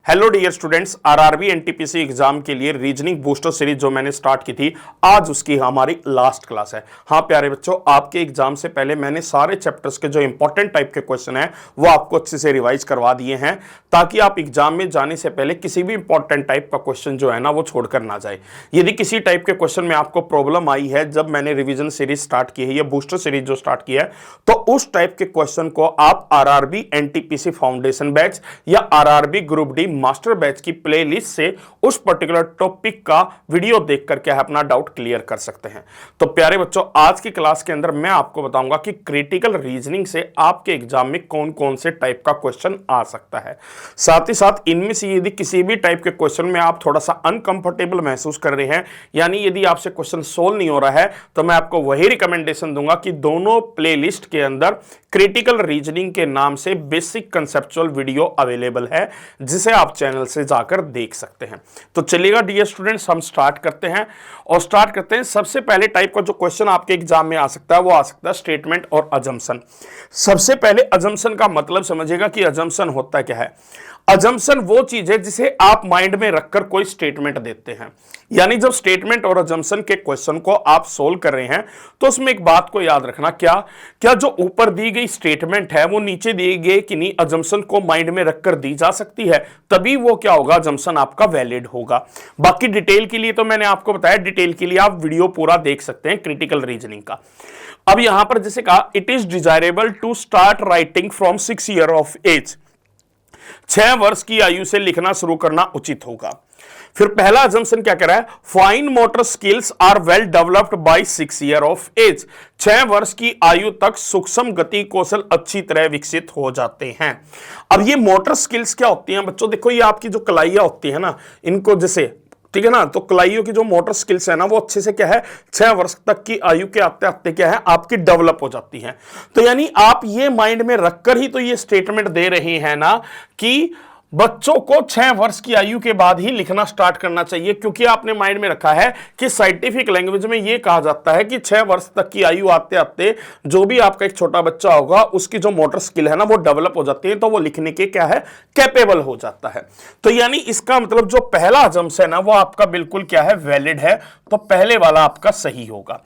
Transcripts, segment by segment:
Hello dear students, RRB NTPC exam के लिए reasoning booster series जो मैंने स्टार्ट की थी, आज उसकी हमारी लास्ट क्लास है। हाँ प्यारे बच्चों, आपके एग्जाम से पहले मैंने सारे चैप्टर्स के जो इंपॉर्टेंट टाइप के क्वेश्चन हैं वो आपको अच्छे से रिवाइज करवा दिए हैं, ताकि आप एग्जाम में जाने से पहले किसी भी इंपॉर्टेंट टाइप का क्वेश्चन जो है ना वो छोड़कर ना जाए। यदि किसी टाइप के क्वेश्चन में आपको प्रॉब्लम आई है जब मैंने रिविजन सीरीज स्टार्ट की है या बूस्टर सीरीज जो स्टार्ट की है, तो उस टाइप के क्वेश्चन को आप आरआरबी एनटीपीसी फाउंडेशन बैच या RRB group D master batch की प्लेलिस्ट से उस पर्टिकुलर टॉपिक का वीडियो देख करके अपना डाउट क्लियर कर सकते हैं। तो प्यारे बच्चों, आज की क्लास के अंदर मैं आपको बताऊंगा कि क्रिटिकल रीजनिंग से आपके एग्जाम में कौन कौन से टाइप का क्वेश्चन आ सकता है। साथ ही साथ इनमें से यदि किसी भी टाइप के क्वेश्चन में आप थोड़ा सा अनकंफर्टेबल महसूस कर रहे हैं, यानी यदि आपसे क्वेश्चन सोल्व नहीं हो रहा है, तो मैं आपको वही रिकमेंडेशन दूंगा कि दोनों प्लेलिस्ट के अंदर क्रिटिकल रीजनिंग के नाम से बेसिक कंसेप्चुअल वीडियो अवेलेबल है, जिसे आप चैनल से जाकर देख सकते हैं। तो चलिएगा डियर स्टूडेंट्स, हम स्टार्ट करते हैं। सबसे पहले टाइप का जो क्वेश्चन आपके एग्जाम में आ सकता है वो आ सकता है स्टेटमेंट और अजम्पशन। सबसे पहले अजम्पशन का मतलब समझिएगा कि अजम्पशन होता क्या है। अजम्पशन वो चीज है जिसे आप माइंड में रखकर कोई स्टेटमेंट देते हैं। यानी जब स्टेटमेंट और अजम्पशन के क्वेश्चन को आप सोल्व कर रहे हैं तो उसमें एक बात को याद रखना, क्या जो ऊपर दी गई स्टेटमेंट है वो नीचे दी गई कि नहीं अजम्पशन को माइंड में रखकर दी जा सकती है, तभी वो क्या होगा, अजम्पशन आपका वैलिड होगा। बाकी डिटेल के लिए तो मैंने आपको बताया, डिटेल के लिए आप वीडियो पूरा देख सकते हैं क्रिटिकल रीजनिंग का। अब यहां पर जैसे कहा, it is desirable to start writing from 6 year of age. 6 वर्ष की आयु से लिखना शुरू करना उचित होगा। फिर पहला अजम्पशन क्या कह रहा है, fine motor skills are well developed by 6 year of age. 6 वर्ष की आयु तक सूक्ष्म गति कौशल अच्छी तरह विकसित हो जाते हैं। अब ये मोटर स्किल्स क्या होती हैं बच्चों, देखो ये आपकी जो कलाइयां होती है ना, इनको जैसे ठीक है ना, तो कलाइयों की जो मोटर स्किल्स है ना वो अच्छे से क्या है 6 वर्ष तक की आयु के आते आते क्या है आपकी डेवलप हो जाती है। तो यानी आप ये माइंड में रखकर ही तो ये स्टेटमेंट दे रहे हैं ना कि बच्चों को 6 वर्ष की आयु के बाद ही लिखना स्टार्ट करना चाहिए, क्योंकि आपने माइंड में रखा है कि साइंटिफिक लैंग्वेज में यह कहा जाता है कि 6 वर्ष तक की आयु आते आते जो भी आपका एक छोटा बच्चा होगा उसकी जो मोटर स्किल है ना वो डेवलप हो जाती है, तो वो लिखने के क्या है कैपेबल हो जाता है। तो यानी इसका मतलब जो पहला अजम्पशन है ना वो आपका बिल्कुल क्या है वैलिड है, तो पहले वाला आपका सही होगा।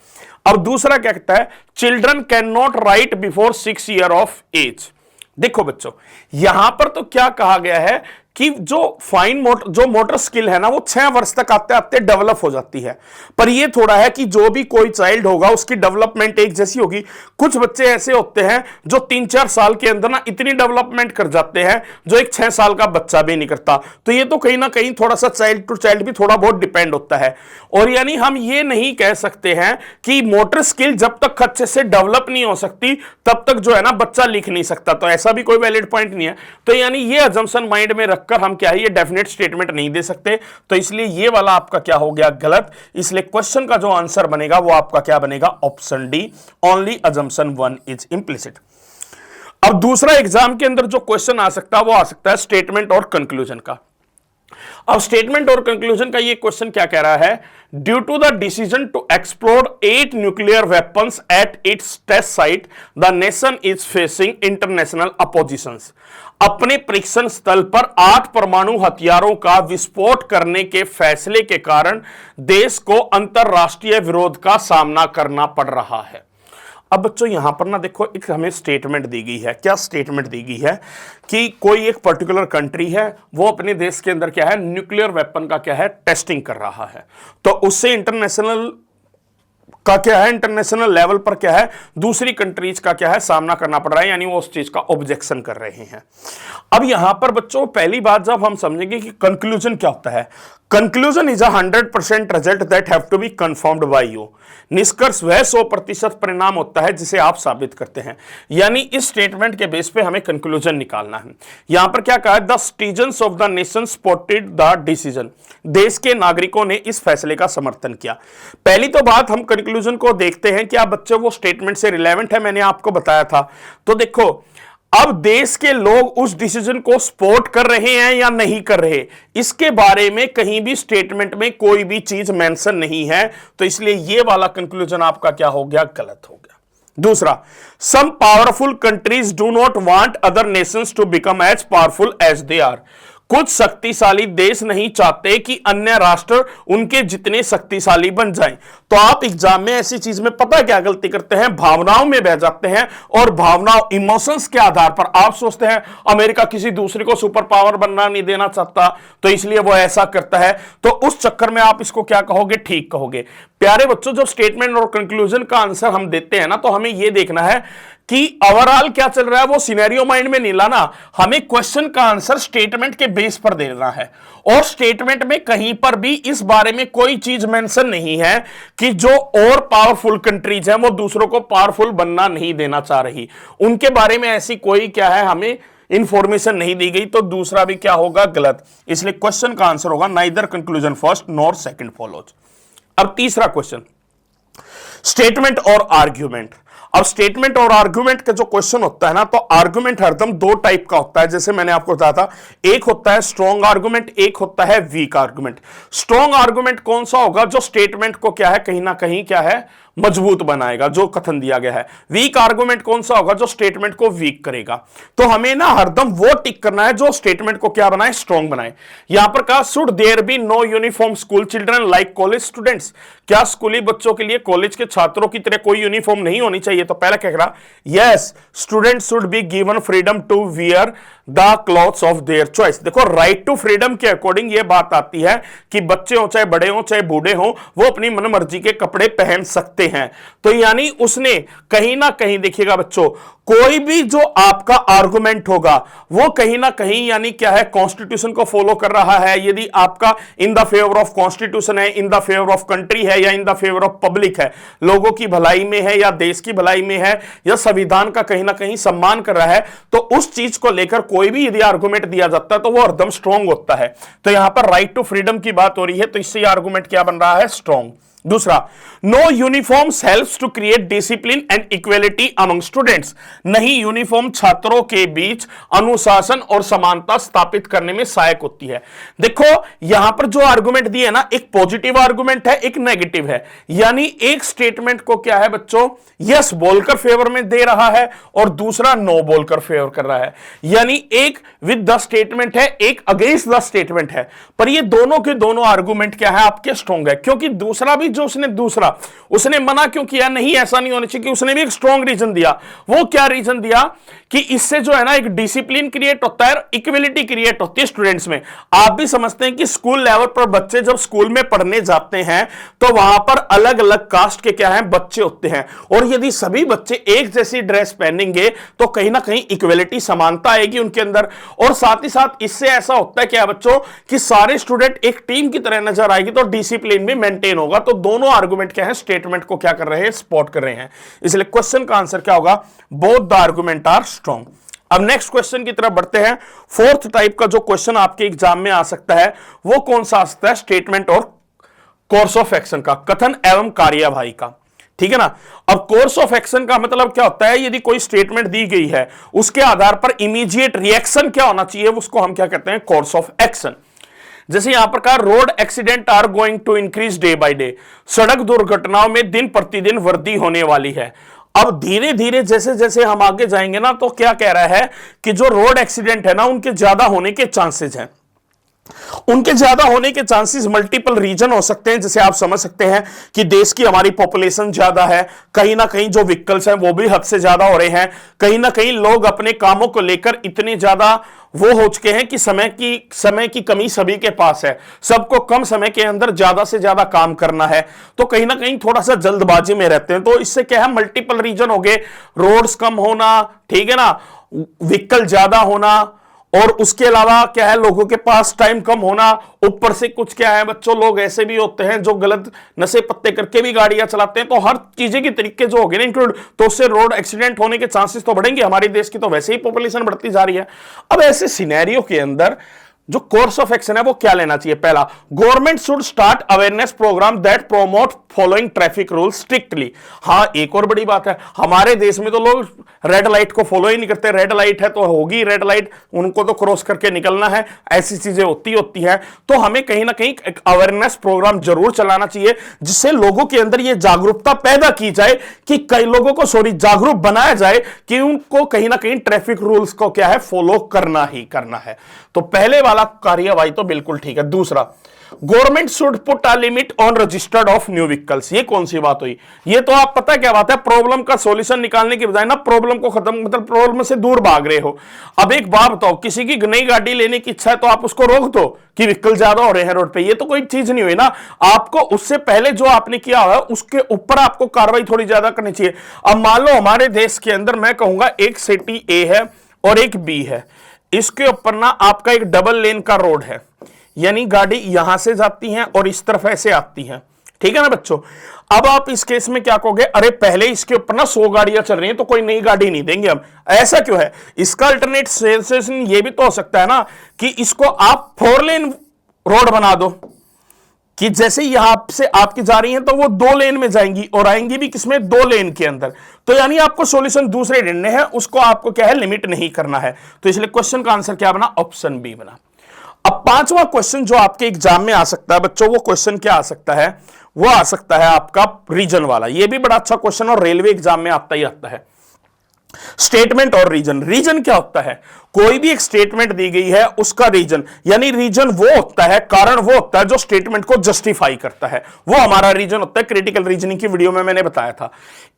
अब दूसरा क्या कहता है, children can not write before 6 year of age. देखो बच्चों, यहां पर तो क्या कहा गया है कि जो मोटर स्किल है ना वो 6 वर्ष तक आते आते डेवलप हो जाती है, पर ये थोड़ा है कि जो भी कोई चाइल्ड होगा उसकी डेवलपमेंट एक जैसी होगी। कुछ बच्चे ऐसे होते हैं जो 3-4 साल के अंदर ना इतनी डेवलपमेंट कर जाते हैं जो एक 6 साल का बच्चा भी नहीं करता। तो ये तो कहीं ना कहीं थोड़ा सा चाइल्ड टू चाइल्ड भी थोड़ा बहुत डिपेंड होता है। और यानी हम ये नहीं कह सकते हैं कि मोटर स्किल जब तक अच्छे से डेवलप नहीं हो सकती तब तक जो है ना बच्चा लिख नहीं सकता, तो ऐसा भी कोई वैलिड पॉइंट नहीं है। तो यानी ये अजम्पशन माइंड में कर हम क्या है ये डेफिनेट स्टेटमेंट नहीं दे सकते, तो इसलिए ये वाला आपका क्या हो गया गलत। इसलिए क्वेश्चन का जो आंसर बनेगा वो आपका क्या बनेगा, option D, only assumption 1 is implicit. अब दूसरा एग्जाम के अंदर जो क्वेश्चन आ सकता है वो आ सकता है स्टेटमेंट और कंक्लूजन का। अब स्टेटमेंट और कंक्लूजन का ये क्वेश्चन क्या कह रहा है, due to the decision to explore 8 nuclear weapons at its test site the nation is facing international oppositions. अपने परीक्षण स्थल पर 8 परमाणु हथियारों का विस्फोट करने के फैसले के कारण देश को अंतरराष्ट्रीय विरोध का सामना करना पड़ रहा है। अब बच्चों यहां पर ना देखो, एक हमें स्टेटमेंट दी गई है। क्या स्टेटमेंट दी गई है कि कोई एक पर्टिकुलर कंट्री है वो अपने देश के अंदर क्या है न्यूक्लियर वेपन का क्या है टेस्टिंग कर रहा है, तो उससे इंटरनेशनल का क्या है, इंटरनेशनल लेवल पर क्या है दूसरी कंट्रीज का क्या है सामना करना पड़ रहा है, यानी वो उस चीज का ऑब्जेक्शन कर रहे हैं। अब यहां पर बच्चों पहली बात जब हम समझेंगे कि कंक्लूजन क्या होता है, conclusion is 100% result that have to be confirmed by you. निष्कर्ष वह 100% परिणाम होता है जिसे आप साबित करते हैं। यानी इस स्टेटमेंट के बेस पे हमें कंक्लूजन निकालना है। यहां पर क्या कहा है, the citizens of the nation supported the decision. देश के नागरिकों ने इस फैसले का समर्थन किया। पहली तो बात हम कंक्लूजन को देखते हैं, क्या बच्चे वो स्टेटमेंट से रिलेवेंट है, मैंने आपको बताया था। तो देखो अब देश के लोग उस डिसीजन को सपोर्ट कर रहे हैं या नहीं कर रहे, इसके बारे में कहीं भी स्टेटमेंट में कोई भी चीज मेंशन नहीं है, तो इसलिए ये वाला कंक्लूजन आपका क्या हो गया, गलत हो गया। दूसरा, some powerful countries do not want other nations to become as powerful as they are. कुछ शक्तिशाली देश नहीं चाहते कि अन्य राष्ट्र उनके जितने शक्तिशाली बन जाएं। तो आप एग्जाम में ऐसी चीज में पता क्या गलती करते हैं, भावनाओं में बह जाते हैं और भावनाओं इमोशंस के आधार पर आप सोचते हैं अमेरिका किसी दूसरे को सुपर पावर बनना नहीं देना चाहता तो इसलिए वो ऐसा करता है, तो उस चक्कर में आप इसको क्या कहोगे, ठीक कहोगे। प्यारे बच्चों, जब स्टेटमेंट और कंक्लूजन का आंसर हम देते हैं ना, तो हमें यह देखना है कि ओवरऑल क्या चल रहा है, वो सिनेरियो माइंड में नहीं लाना, हमें क्वेश्चन का आंसर स्टेटमेंट के बेस पर देना है। और स्टेटमेंट में कहीं पर भी इस बारे में कोई चीज मेंशन नहीं है कि जो और पावरफुल कंट्रीज हैं वो दूसरों को पावरफुल बनना नहीं देना चाह रही, उनके बारे में ऐसी कोई क्या है हमें इंफॉर्मेशन नहीं दी गई। तो दूसरा भी क्या होगा, गलत। इसलिए क्वेश्चन का आंसर होगा neither conclusion first nor second follows. अब तीसरा क्वेश्चन, स्टेटमेंट और आर्ग्यूमेंट। अब स्टेटमेंट और आर्गुमेंट का जो क्वेश्चन होता है ना, तो आर्गुमेंट हरदम दो टाइप का होता है, जैसे मैंने आपको बताया था, एक होता है स्ट्रॉन्ग आर्गुमेंट, एक होता है वीक आर्गुमेंट। स्ट्रॉन्ग आर्गुमेंट कौन सा होगा, जो स्टेटमेंट को क्या है कहीं ना कहीं क्या है मजबूत बनाएगा, जो कथन दिया गया है। वीक आर्गुमेंट कौन सा होगा, जो स्टेटमेंट को वीक करेगा। तो हमें ना हरदम वो टिक करना है जो स्टेटमेंट को क्या बनाए, स्ट्रॉन्ग बनाए। यहां पर कहा should there be no uniform school children like college students, क्या स्कूली बच्चों के लिए कॉलेज के छात्रों की तरह कोई यूनिफॉर्म नहीं होनी चाहिए। तो पहला कह रहा yes students should be given freedom to wear the clothes of their choice. देखो राइट टू फ्रीडम के अकॉर्डिंग ये बात आती है कि बच्चे हो चाहे बड़े हो चाहे बूढ़े हो, वो अपनी मनमर्जी के कपड़े पहन सकते हैं। तो यानी उसने कहीं ना कहीं देखिएगा बच्चों, कोई भी जो आपका आर्गुमेंट होगा वो कहीं ना कहीं यानी क्या है कॉन्स्टिट्यूशन को फॉलो कर रहा है। यदि आपका in the favour of constitution है, in the favour of country है, या in the favour of public है, लोगों की भलाई में है या देश की भलाई में है या संविधान का कहीं ना कहीं सम्मान कर रहा है, तो उस चीज को लेकर कोई भी यदि आर्गुमेंट दिया जाता है तो वो हरदम स्ट्रॉन्ग होता है। तो यहां पर राइट टू फ्रीडम की बात हो रही है, तो इससे आर्गुमेंट क्या बन रहा है, स्ट्रॉन्ग। दूसरा, no uniforms helps to create discipline and equality among students, नहीं यूनिफॉर्म छात्रों के बीच अनुशासन और समानता स्थापित करने में सहायक होती है। देखो यहां पर जो आर्गुमेंट दिए ना, एक पॉजिटिव आर्गुमेंट है, एक नेगेटिव है। यानी एक स्टेटमेंट को क्या है बच्चों, यस बोलकर फेवर में दे रहा है और दूसरा नो बोलकर फेवर कर रहा है। यानी एक विद द स्टेटमेंट है, एक अगेंस्ट द स्टेटमेंट है। पर ये दोनों के दोनों आर्गुमेंट क्या है, आपके स्ट्रॉन्ग है। क्योंकि दूसरा भी जो उसने मना क्यों किया, नहीं ऐसा नहीं होना चाहिए, कि उसने भी एक स्ट्रॉन्ग रीजन दिया। वो क्या रीजन दिया कि इससे जो है ना एक डिसिप्लिन क्रिएट होता है, इक्वलिटी क्रिएट होती है स्टूडेंट्स में। आप भी समझते हैं कि स्कूल लेवल पर बच्चे जब स्कूल में पढ़ने जाते हैं तो वहां पर अलग अलग कास्ट के क्या है बच्चे होते हैं, और यदि सभी बच्चे एक जैसी ड्रेस पहनेंगे तो कहीं ना कहीं इक्वलिटी समानता आएगी उनके अंदर। और साथ ही साथ इससे ऐसा होता है क्या बच्चों कि सारे स्टूडेंट एक टीम की तरह नजर आएगी, तो डिसिप्लिन भी मेंटेन होगा। तो दोनों आर्गुमेंट क्या है, स्टेटमेंट को क्या कर रहे हैं, सपोर्ट कर रहे हैं। इसलिए क्वेश्चन का आंसर क्या होगा, both the argument are strong. अब नेक्स्ट क्वेश्चन की तरफ बढ़ते हैं। फोर्थ टाइप का जो क्वेश्चन आपके एग्जाम में आ सकता है वो कौन सा आ सकता है, स्टेटमेंट और कोर्स ऑफ एक्शन का, कथन एवं कार्यवाही का। ठीक है ना। अब कोर्स ऑफ एक्शन का मतलब क्या होता है, यदि कोई स्टेटमेंट दी गई है उसके आधार पर इमीडिएट रिएक्शन क्या होना चाहिए, उसको हम क्या कहते हैं, कोर्स ऑफ एक्शन। जैसे यहां पर कहा road accident are going to increase day by day, सड़क दुर्घटनाओं में दिन प्रतिदिन वृद्धि होने वाली है। अब धीरे धीरे जैसे जैसे हम आगे जाएंगे ना, तो क्या कह रहा है कि जो रोड एक्सीडेंट है ना उनके ज्यादा होने के चांसेस हैं। उनके ज्यादा होने के चांसेस मल्टीपल रीजन हो सकते हैं। जैसे आप समझ सकते हैं कि देश की हमारी पॉपुलेशन ज्यादा है, कहीं ना कहीं जो व्हीकल्स हैं वो भी हद से ज्यादा हो रहे हैं, कहीं ना कहीं लोग अपने कामों को लेकर इतने ज्यादा वो हो चुके हैं कि समय की कमी सभी के पास है, सबको कम समय के अंदर ज्यादा से ज्यादा काम करना है, तो कहीं ना कहीं थोड़ा सा जल्दबाजी में रहते हैं। तो इससे क्या है, मल्टीपल रीजन हो गए, रोड्स कम होना, ठीक है ना, व्हीकल ज्यादा होना, और उसके अलावा क्या है, लोगों के पास टाइम कम होना। ऊपर से कुछ क्या है बच्चों, लोग ऐसे भी होते हैं जो गलत नशे पत्ते करके भी गाड़ियां चलाते हैं। तो हर चीजें के तरीके जो हो गए ना इंक्लूड, तो उससे रोड एक्सीडेंट होने के चांसेस तो बढ़ेंगे। हमारे देश की तो वैसे ही पॉपुलेशन बढ़ती जा रही है। अब ऐसे सिनेरियो के अंदर जो कोर्स ऑफ एक्शन है वो क्या लेना चाहिए, पहला, government should start awareness program that promote following traffic rules strictly. हाँ, एक और बड़ी बात है, हमारे देश में तो लोग रेड लाइट को फॉलो ही नहीं करते। रेड लाइट है तो होगी रेड लाइट, उनको तो क्रॉस करके निकलना है, ऐसी चीजें होती है। तो हमें कहीं ना कहीं एक अवेयरनेस प्रोग्राम जरूर चलाना चाहिए, जिससे लोगों के अंदर यह जागरूकता पैदा की जाए कि कई लोगों को जागरूक बनाया जाए कि उनको कहीं ना कहीं ट्रैफिक रूल्स को क्या है, फॉलो करना ही करना है। तो पहले वाला कार्यवाही तो बिल्कुल ठीक है। दूसरा, government should put a limit on registered of new vehicles, ये कौन सी बात हुई? ये तो आप पता क्या बात है, प्रॉब्लम का सॉल्यूशन निकालने की बजाय ना प्रॉब्लम को खत्म, मतलब प्रॉब्लम से दूर भाग रहे हो। अब एक बात बताओ, किसी की नई गाड़ी लेने की इच्छा है तो आप उसको रोक दो कि व्हीकल ज्यादा हो रहे हैं रोड पे, ये तो कोई चीज नहीं हुई ना। आपको उससे पहले जो आपने किया है उसके ऊपर आपको कार्रवाई थोड़ी ज्यादा करनी चाहिए। अब मान लो हमारे देश के अंदर मैं कहूंगा एक सिटी ए है और एक बी है, इसके ऊपर ना आपका एक डबल लेन का रोड है, यानी गाड़ी यहां से जाती हैं और इस तरफ ऐसे आती हैं, ठीक है ना बच्चों। अब आप इस केस में क्या कहोगे, अरे पहले इसके ऊपर ना 100 गाड़ियां चल रही हैं तो कोई नई गाड़ी नहीं देंगे हम, ऐसा क्यों है? इसका अल्टरनेट सजेशन ये भी तो हो सकता है ना कि इसको आप 4 लेन रोड बना दो, कि जैसे यहां से आपकी जा रही हैं तो वो 2 लेन में जाएंगी और आएंगी भी किसमें, 2 लेन के अंदर। तो यानी आपको सॉल्यूशन दूसरे ढूंढने हैं, उसको आपको क्या है, लिमिट नहीं करना है। तो इसलिए क्वेश्चन का आंसर क्या बना, ऑप्शन बी बना। अब 5वां क्वेश्चन जो आपके एग्जाम में आ सकता है बच्चों, वो क्वेश्चन क्या आ सकता है, वो आ सकता है आपका रीजन वाला। ये भी बड़ा अच्छा क्वेश्चन और रेलवे एग्जाम में आता ही आता है। स्टेटमेंट और रीजन। रीजन क्या होता है, कोई भी एक स्टेटमेंट दी गई है उसका रीजन, यानी रीजन वो होता है, कारण वो होता है जो स्टेटमेंट को जस्टिफाई करता है, वो हमारा रीजन होता है। क्रिटिकल रीजनिंग की वीडियो में मैंने बताया था।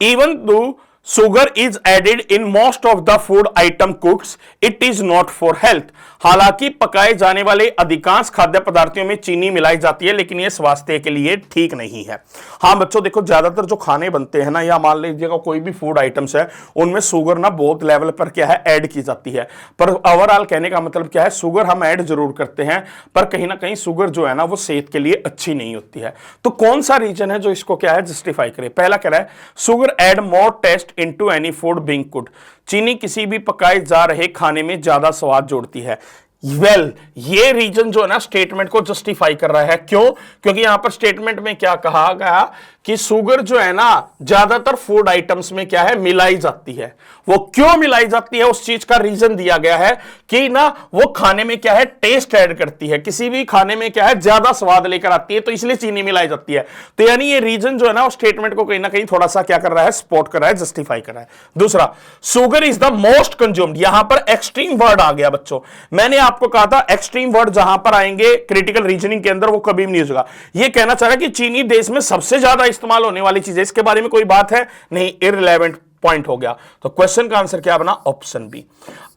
Even though sugar is added in most of the food item cooks, it is not for health. हालांकि पकाए जाने वाले अधिकांश खाद्य पदार्थों में चीनी मिलाई जाती है, लेकिन यह स्वास्थ्य के लिए ठीक नहीं है। हाँ बच्चों देखो, ज्यादातर जो खाने बनते हैं ना, या मान लीजिएगा कोई भी फूड आइटम्स है, उनमें शुगर ना बहुत लेवल पर क्या है, ऐड की जाती है। पर ओवरऑल कहने का मतलब क्या है, शुगर हम ऐड जरूर करते हैं, पर कहीं ना कहीं शुगर जो है ना वो सेहत के लिए अच्छी नहीं होती है। तो कौन सा रीजन है जो इसको क्या है, जस्टिफाई करे? पहला कह रहा है sugar add more taste into any food being cooked, चीनी किसी भी पकाए जा रहे खाने में ज्यादा स्वाद जोड़ती है। ये रीजन जो है ना स्टेटमेंट को जस्टिफाई कर रहा है। क्यों? क्योंकि यहां पर स्टेटमेंट में क्या कहा गया कि शुगर जो है ना ज्यादातर फूड आइटम्स में क्या है, मिलाई जाती है। वो क्यों मिलाई जाती है, उस चीज का रीजन दिया गया है कि ना वो खाने में क्या है, टेस्ट ऐड करती है, किसी भी खाने में क्या है, ज्यादा स्वाद लेकर आती है, तो इसलिए चीनी मिलाई जाती है। तो यानी ये रीजन जो है ना वो स्टेटमेंट को कहीं ना कहीं थोड़ा सा क्या कर रहा है, सपोर्ट कर रहा है, जस्टिफाई कर रहा है। दूसरा, sugar is the most consumed, यहां पर एक्सट्रीम वर्ड आ गया बच्चों। मैंने आपको कहा था एक्सट्रीम वर्ड जहां पर आएंगे क्रिटिकल रीजनिंग के अंदर वो कभी भी नहीं होगा। ये कहना चाह रहा है कि चीनी देश में सबसे ज्यादा इस्तेमाल होने वाली चीज है, इसके बारे में कोई बात है नहीं, इररिलेवेंट पॉइंट हो गया। तो क्वेश्चन का आंसर क्या बना, ऑप्शन बी।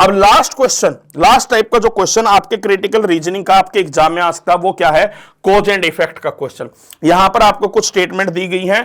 अब लास्ट क्वेश्चन, लास्ट टाइप का जो क्वेश्चन आपके क्रिटिकल रीजनिंग का आपके एग्जाम में आ सकता है, वो क्या है, कॉज एंड इफेक्ट का क्वेश्चन। यहां पर आपको कुछ स्टेटमेंट दी गई है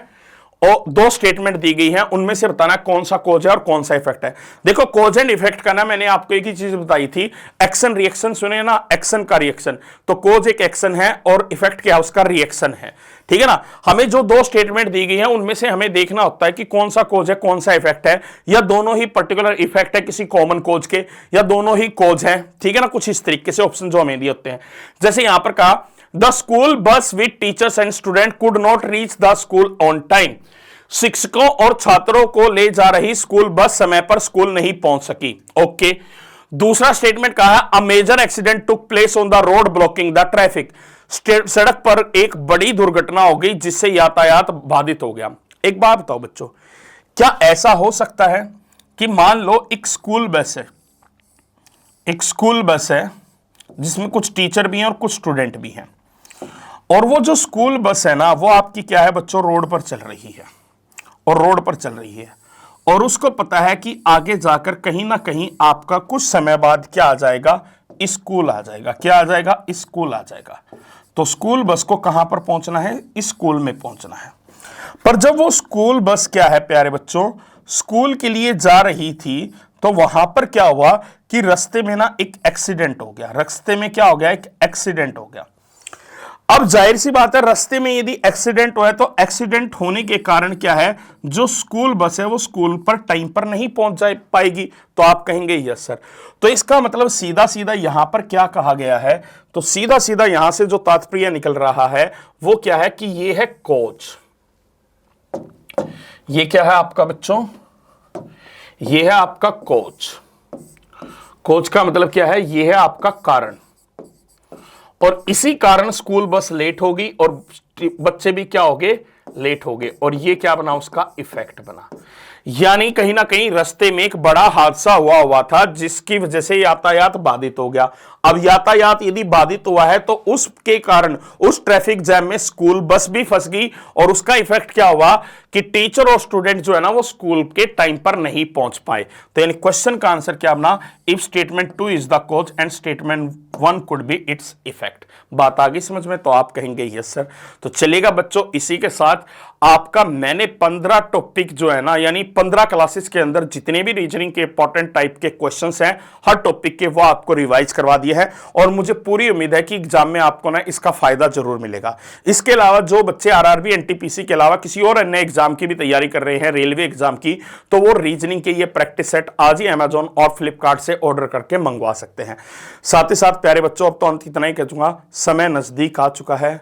और 2 स्टेटमेंट दी गई है, उनमें से बताना कौन सा कॉज है और कौन सा इफेक्ट है। देखो कॉज एंड इफेक्ट का ना मैंने आपको एक ही चीज बताई थी, एक्शन रिएक्शन, सुने ना, एक्शन का रिएक्शन। तो कॉज एक एक्शन है और इफेक्ट क्या है, उसका रिएक्शन है, ठीक है ना। हमें जो 2 स्टेटमेंट दी गई है उनमें से हमें देखना होता है कि कौन सा कॉज है, कौन सा इफेक्ट है, या दोनों ही पर्टिकुलर इफेक्ट है किसी कॉमन कॉज के, या दोनों ही कॉज है, ठीक है ना। कुछ इस तरीके से ऑप्शन जो हमें दिए होते हैं, जैसे यहां पर कहा the school bus with teachers and student could not reach the school on time, शिक्षकों और छात्रों को ले जा रही स्कूल बस समय पर स्कूल नहीं पहुंच सकी। ओके। दूसरा स्टेटमेंट कहा a major accident took place on the road blocking the traffic, सड़क पर एक बड़ी दुर्घटना हो गई जिससे यातायात बाधित हो गया। एक बात बताओ बच्चों, क्या ऐसा हो सकता है कि मान लो एक स्कूल बस है, एक स्कूल बस है जिसमें कुछ टीचर भी हैं और कुछ स्टूडेंट भी हैं, और वो जो स्कूल बस है ना वो आपकी क्या है बच्चों, रोड पर चल रही है, और रोड पर चल रही है, और उसको पता है कि आगे जाकर कहीं ना कहीं आपका कुछ समय बाद क्या आ जाएगा, स्कूल आ जाएगा। क्या आ जाएगा, स्कूल आ जाएगा। तो स्कूल बस को कहां पर पहुंचना है, स्कूल में पहुंचना है। पर जब वो स्कूल बस क्या है प्यारे बच्चों, स्कूल के लिए जा रही थी, तो वहां पर क्या हुआ कि रास्ते में ना एक एक्सीडेंट हो गया। रास्ते में क्या हो गया, एक एक्सीडेंट हो गया। अब जाहिर सी बात है, रास्ते में यदि एक्सीडेंट हुआ है तो एक्सीडेंट होने के कारण क्या है, जो स्कूल बस है वो स्कूल पर टाइम पर नहीं पहुंच जा पाएगी। तो आप कहेंगे यस सर। तो इसका मतलब सीधा सीधा यहां पर क्या कहा गया है, तो सीधा सीधा यहां से जो तात्पर्य निकल रहा है वो क्या है कि ये है कॉज। ये क्या है आपका बच्चों, ये है आपका कॉज। कॉज का मतलब क्या है, ये है आपका कारण, और इसी कारण स्कूल बस लेट होगी और बच्चे भी क्या हो गए, लेट हो गए, और ये क्या बना, उसका इफेक्ट बना। यानी कहीं ना कहीं रास्ते में एक बड़ा हादसा हुआ था जिसकी वजह से यातायात बाधित हो गया। अब यातायात यदि बाधित हुआ है तो उसके कारण उस ट्रैफिक जैम में स्कूल बस भी फंस गई और उसका इफेक्ट क्या हुआ कि टीचर और स्टूडेंट जो है ना वो स्कूल के टाइम पर नहीं पहुंच पाए। तो यानी क्वेश्चन का आंसर क्या बना, if statement 2 is the cause and statement 1 could be its effect. बात आ गई समझ में? तो आप कहेंगे यस सर। तो चलेगा बच्चों, इसी के साथ आपका मैंने 15 टॉपिक जो है ना, यानी 15 क्लासेस के अंदर जितने भी रीजनिंग के इंपॉर्टेंट टाइप के क्वेश्चंस हैं हर टॉपिक के, वो आपको रिवाइज करवा दिए हैं और मुझे पूरी उम्मीद है कि एग्जाम में आपको ना इसका फायदा जरूर मिलेगा। इसके अलावा जो बच्चे आरआरबी एनटीपीसी के अलावा किसी और अन्य एग्जाम की भी तैयारी कर रहे हैं, रेलवे एग्जाम की, तो वो रीजनिंग के ये प्रैक्टिस सेट आज ही अमेजॉन और फ्लिपकार्ट से ऑर्डर करके मंगवा सकते हैं। साथ ही साथ प्यारे बच्चों, अब तो अंत इतना ही कहूंगा, समय नजदीक आ चुका है।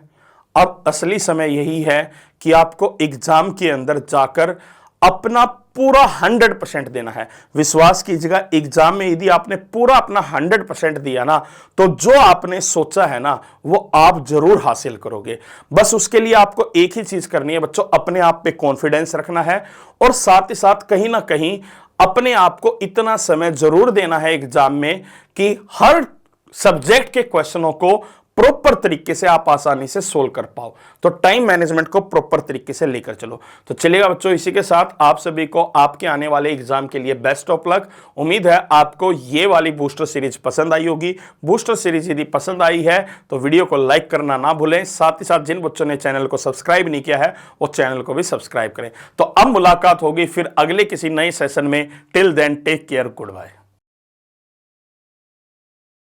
अब असली समय यही है कि आपको एग्जाम के अंदर जाकर अपना पूरा 100% देना है। विश्वास कीजिएगा, एग्जाम में यदि आपने पूरा अपना 100% दिया ना, तो जो आपने सोचा है ना वो आप जरूर हासिल करोगे। बस उसके लिए आपको एक ही चीज करनी है बच्चों, अपने आप पे कॉन्फिडेंस रखना है और साथ ही साथ कहीं ना कहीं अपने आप को इतना समय जरूर देना है एग्जाम में कि हर सब्जेक्ट के क्वेश्चनों को प्रॉपर तरीके से आप आसानी से सोल्व कर पाओ। तो टाइम मैनेजमेंट को प्रॉपर तरीके से लेकर चलो। तो चलिएगा बच्चों, इसी के साथ आप सभी को आपके आने वाले एग्जाम के लिए बेस्ट ऑफ लक। उम्मीद है आपको ये वाली बूस्टर सीरीज पसंद आई होगी। बूस्टर सीरीज यदि पसंद आई है तो वीडियो को लाइक करना ना भूलें। साथ ही साथ जिन बच्चों ने चैनल को सब्सक्राइब नहीं किया है वो चैनल को भी सब्सक्राइब करें। तो अब मुलाकात होगी फिर अगले किसी नए सेशन में। Till then take care, good bye.